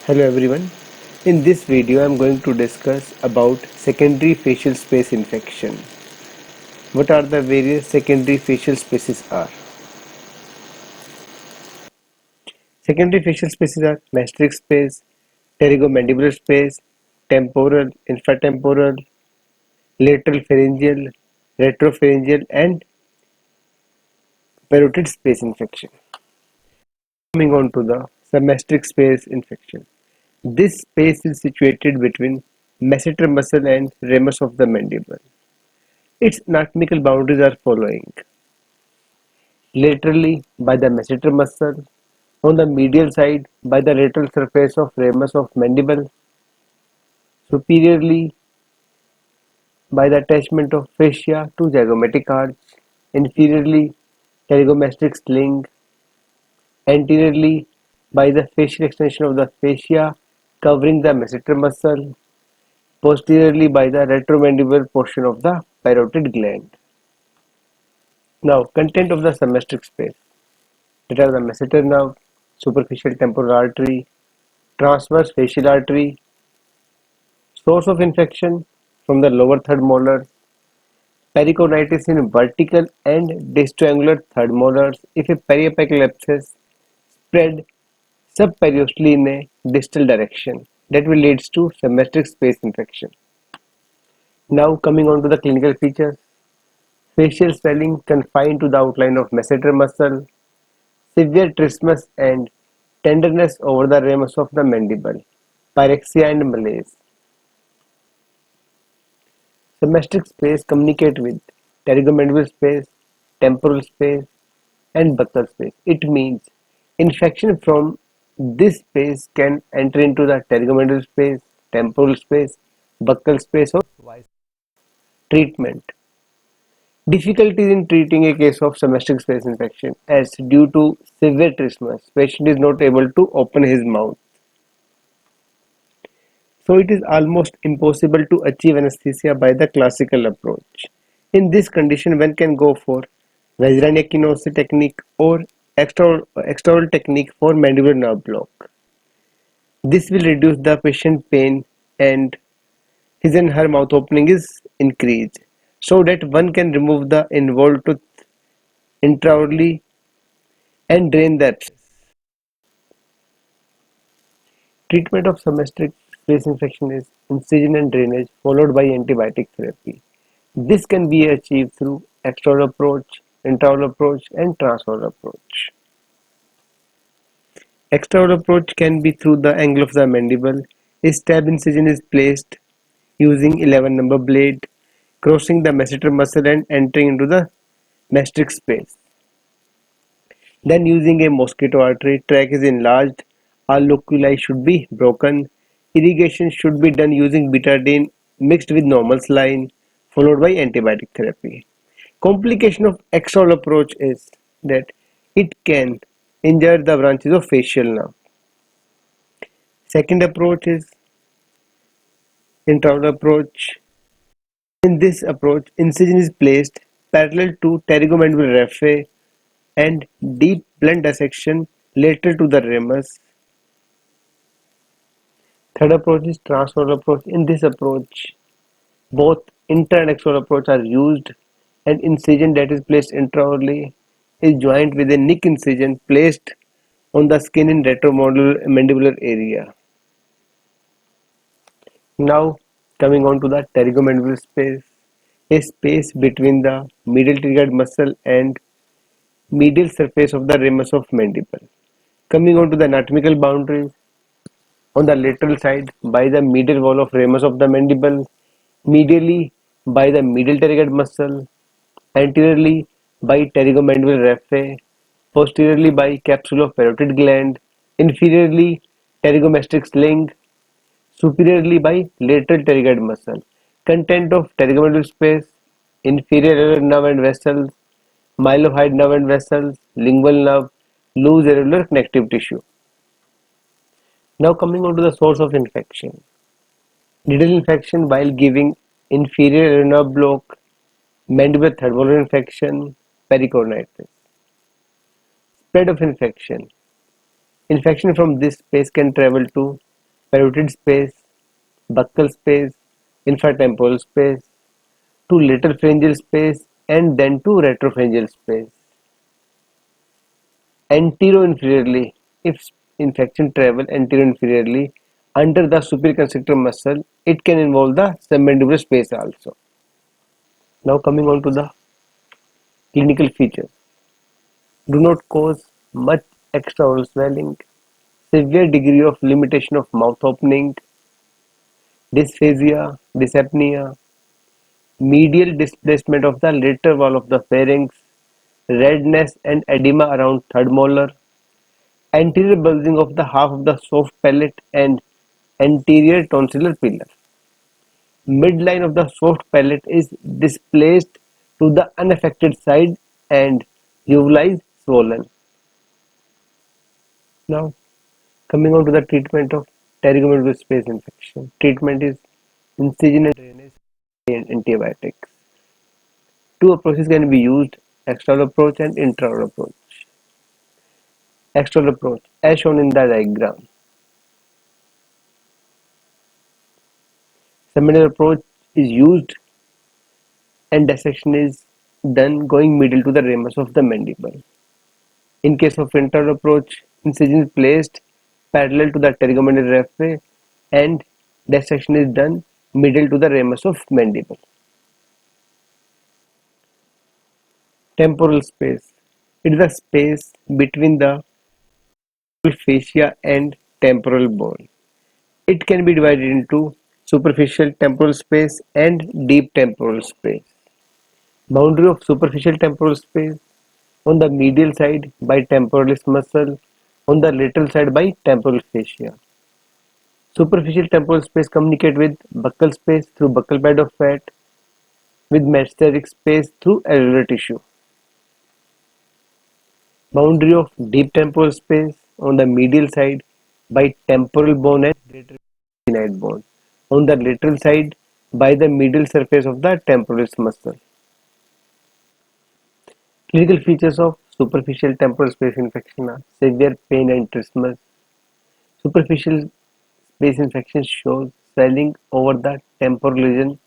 Hello everyone. In this video I am going to discuss about secondary facial space infection. What are the various secondary facial spaces are? Secondary facial spaces are gastric space, pterygomandibular space, temporal, infratemporal, lateral pharyngeal, retropharyngeal and parotid space infection. Coming on to the subgastric space infection. This space is situated between masseter muscle and ramus of the mandible. Its anatomical boundaries are following: laterally by the masseter muscle, on the medial side by the lateral surface of ramus of mandible, superiorly by the attachment of fascia to zygomatic arch, inferiorly pterygomastoid sling, anteriorly by the facial extension of the fascia covering the masseter muscle, posteriorly by the retromandibular portion of the parotid gland. Now, content of the subgastric space. That are the masseter nerve, superficial temporal artery, transverse facial artery. Source of infection from the lower third molar, pericornitis in vertical and distriangular third molars if a periapical abscess spread subperiostally in a distal direction. That will lead to subgastric space infection. Now coming on to the clinical features. Facial swelling confined to the outline of masseter muscle, severe trismus and tenderness over the ramus of the mandible, pyrexia and malaise. Subgastric space communicate with pterygomandibular space, temporal space, and buccal space. It means infection from this space can enter into the pterygomandibular space, temporal space, buccal space, or vice. Treatment. Difficulties in treating a case of subgastric space infection as due to severe trismus, patient is not able to open his mouth. So it is almost impossible to achieve anesthesia by the classical approach. In this condition, one can go for Vajrayana technique or extraoral technique for mandibular nerve block. This will reduce the patient pain and his and her mouth opening is increased so that one can remove the involved tooth intraorally and drain the abscess. Treatment of subgastric space infection is incision and drainage followed by antibiotic therapy. This can be achieved through extraoral approach, intraoral approach, and transoral approach. Extraoral approach can be through the angle of the mandible. A stab incision is placed using 11 number blade, crossing the masseter muscle and entering into the gastric space. Then using a mosquito artery, tract is enlarged, all loculi should be broken. Irrigation should be done using betadine mixed with normal saline, followed by antibiotic therapy. Complication of extraoral approach is that it can injure the branches of facial nerve. Second approach is intraoral approach. In this approach, incision is placed parallel to pterygomandibular raphe and deep blunt dissection lateral to the ramus. Third approach is transoral approach. In this approach, both intra and extraoral approach are used, and incision that is placed intraorally is joined with a nick incision placed on the skin in retromandibular area. Now coming on to the pterygomandibular space, a space between the medial triggered muscle and medial surface of the ramus of mandible. Coming on to the anatomical boundaries, on the lateral side by the medial wall of ramus of the mandible, medially by the medial pterygoid muscle, anteriorly by pterygomandibular raphe, posteriorly by capsule of parotid gland, inferiorly pterygomastoid sling, superiorly by lateral pterygoid muscle. Content of pterygomandibular space: inferior nerve and vessels, mylohyoid nerve and vessels, lingual nerve, loose irregular connective tissue. Now coming on to the source of infection. Needle infection while giving inferior nerve block, mandibular third molar infection, pericornitis. Spread of infection. Infection from this space can travel to parotid space, buccal space, infratemporal space, to lateral pharyngeal space, and then to retropharyngeal space. Anteroinferiorly, if infection travel anteroinferiorly under the superior constrictor muscle, it can involve the submandibular space also. Now coming on to the clinical features. Do not cause much extraoral swelling, severe degree of limitation of mouth opening, dysphagia, dyspnea, medial displacement of the lateral wall of the pharynx, redness and edema around third molar, anterior bulging of the half of the soft palate and anterior tonsillar pillar. Midline of the soft palate is displaced to the unaffected side and uvula is swollen. Now coming on to the treatment of pterygominal space infection. Treatment is incision and drainage and antibiotics. Two approaches can be used: external approach and intraoral approach. External approach, as shown in the diagram. Submandibular approach is used and dissection is done going middle to the ramus of the mandible. In case of intraoral approach, incision is placed parallel to the pterygominal raphe and dissection is done middle to the ramus of mandible. Temporal space. It is the space between the fascia and temporal bone. It can be divided into superficial temporal space and deep temporal space. Boundary of superficial temporal space: on the medial side by temporalis muscle, on the lateral side by temporal fascia. Superficial temporal space communicate with buccal space through buccal bed of fat, with metastatic space through alveolar tissue. Boundary of deep temporal space: on the medial side by temporal bone and greater sphenoid bone, on the lateral side by the medial surface of the temporalis muscle. Clinical features of superficial temporal space infection are severe pain and trismus. Superficial space infection shows swelling over the temporal region,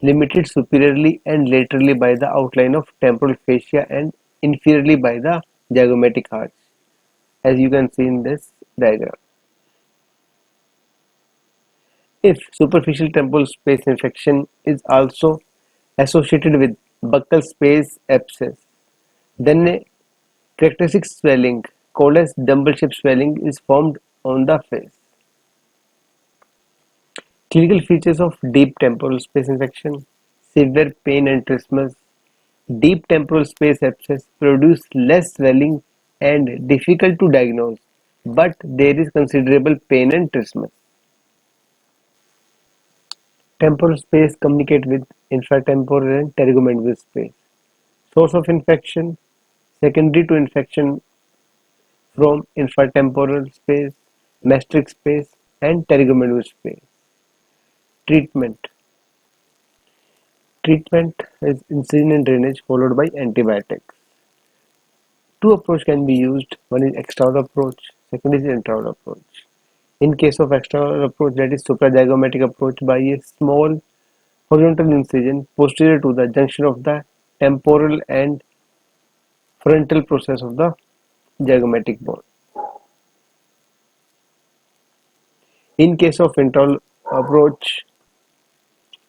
limited superiorly and laterally by the outline of temporal fascia and inferiorly by the zygomatic arch, as you can see in this diagram. If superficial temporal space infection is also associated with buccal space abscess, then a characteristic swelling called as dumbbell-shaped swelling is formed on the face. Clinical features of deep temporal space infection: severe pain and trismus. Deep temporal space abscess produce less swelling and difficult to diagnose, but there is considerable pain and trismus. Temporal space communicate with infratemporal and pterygomandibular space. Source of infection: secondary to infection from infratemporal space, gastric space, and pterygomandibular space. Treatment: Treatment is incision and drainage followed by antibiotics. Two approaches can be used. One is external approach, second is intraoral approach. In case of external approach, that is suprazygomatic approach, by a small horizontal incision posterior to the junction of the temporal and frontal process of the zygomatic bone. In case of approach,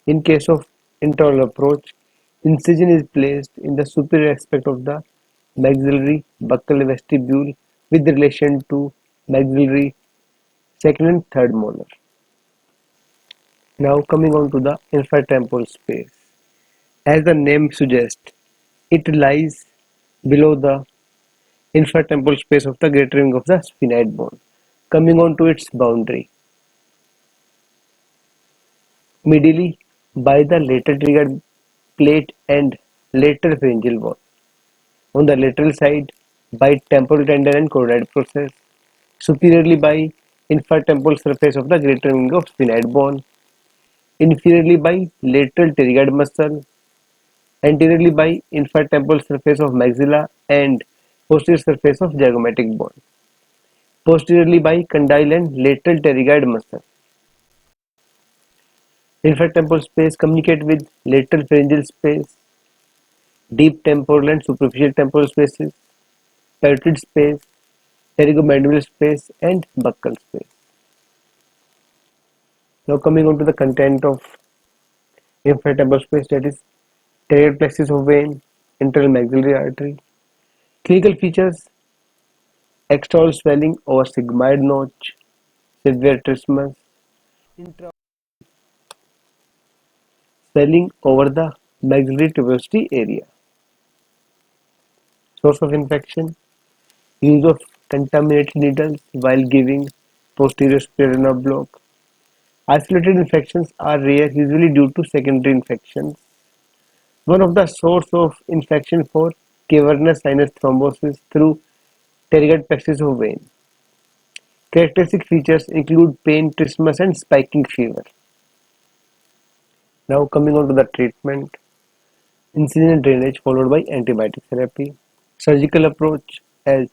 in case of internal approach, incision is placed in the superior aspect of the maxillary buccal vestibule with relation to maxillary second and third molar. Now coming on to the infratemporal space. As the name suggests, it lies below the infratemporal space of the greater ring of the sphenoid bone. Coming on to its boundary. Medially by the lateral trigger plate and lateral pharyngeal wall. On the lateral side by temporal tendon and choroid process. Superiorly by infratemporal surface of the greater ring of sphenoid bone. Inferiorly by lateral pterygoid muscle. Anteriorly by infratemporal surface of maxilla and posterior surface of zygomatic bone. posteriorly by condyle and lateral pterygoid muscle. Infratemporal space communicate with lateral pharyngeal space, deep temporal and superficial temporal spaces, parotid space, pterygomandibular space, and buccal space. Now coming on to the content of infratemporal space, that is pterygoid plexus of vein, internal maxillary artery. Clinical features: external swelling over sigmoid notch, severe trismus, intra swelling over the maxillary tuberosity area. Source of infection: use of contaminated needles while giving posterior superior block. Isolated infections are rare, usually due to secondary infections. One of the source of infection for cavernous sinus thrombosis through pterygoid plexus of vein. Characteristic features include pain, trismus, and spiking fever. Now coming on to the treatment, incision drainage followed by antibiotic therapy. Surgical approach, as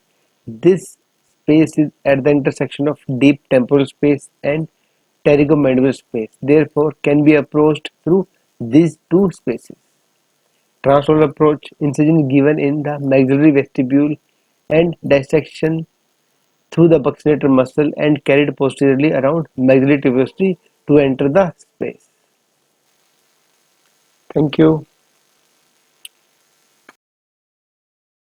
this space is at the intersection of deep temporal space and pterygomandibular space, therefore can be approached through these two spaces. Transoral approach, incision given in the maxillary vestibule and dissection through the buccinator muscle and carried posteriorly around maxillary tuberosity to enter the space. Thank you.